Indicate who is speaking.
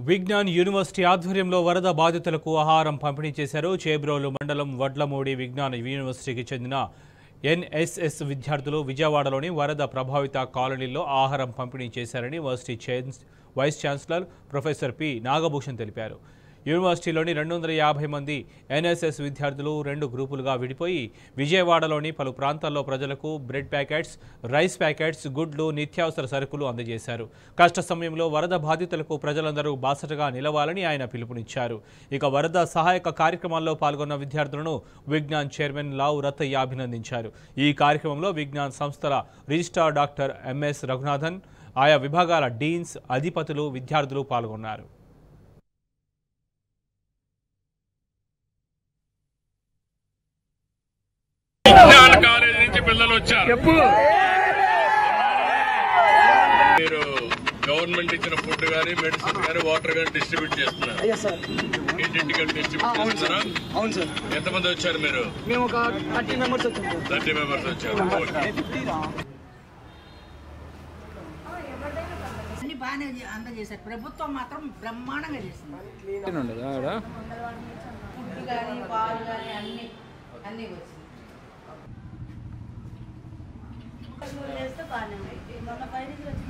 Speaker 1: Vignan university ఆధ్వర్యంలో వరద బాధితులకు ఆహారం పంపిణీ చేశారు. చేబ్రోలు మండలం వడ్లమూడి విజ్ఞాన్ యూనివర్సిటీకి చెందిన ఎన్ఎస్ఎస్ విద్యార్థులు విజయవాడలోని వరద ప్రభావిత కాలనీల్లో ఆహారం పంపిణీ చేశారని university vice chancellor professor P Nagabhushan తెలిపారు. యూనివర్సిటీలోని 250 మంది ఎన్ఎస్ఎస్ విద్యార్థులు 2 గ్రూపులుగా విడిపోయి విజయవాడలోని పలు ప్రాంతాల్లో ప్రజలకు బ్రెడ్ ప్యాకెట్స్, రైస్ ప్యాకెట్స్, గుడ్లు, నిత్యావసర సరుకులు అందజేశారు. కష్ట సమయంలో వరద బాధితులకు ప్రజలందరూ బాసటగా నిలవాలని ఆయన పిలుపునిచ్చారు. ఇక వరద సహాయక కార్యక్రమాల్లో పాల్గొన్న విద్యార్థులను విజ్ఞాన్ చైర్మన్ లావు రత్తయ్య అభినందించారు. ఈ కార్యక్రమంలో విజ్ఞాన్ సంస్థల రిజిస్ట్రార్ డాక్టర్ ఎంఎస్ రఘునాథన్, ఆయా విభాగాల డీన్స్, అధిపతులు, విద్యార్థులు పాల్గొన్నారు.
Speaker 2: కాలేజ్ నుంచి పిల్లలు వచ్చారు. మీరు గవర్నమెంట్ ఇచ్చిన ఫుడ్ గానీ, మెడిసిన్ గానీ, వాటర్ గానీ డిస్ట్రిబ్యూట్ చేస్తున్నారు. ఇంటింటికి డిస్ట్రిబ్యూట్ చేస్తున్నారా?
Speaker 3: అవును సార్.
Speaker 2: ఎంతమంది వచ్చారు మీరు?
Speaker 3: మేము ఒక 30 మెంబర్స్ వచ్చాము.
Speaker 2: 30 మెంబర్స్ వచ్చారు.
Speaker 4: అన్ని బాగానే అందజేశారు. ప్రభుత్వం మాత్రం బ్రహ్మాండంగా చేసింది. ఫుడ్ కానీ, పాలు కానీ అన్ని వచ్చింది. చేస్తే బాగానే ఉంది. మొన్న పైన వచ్చి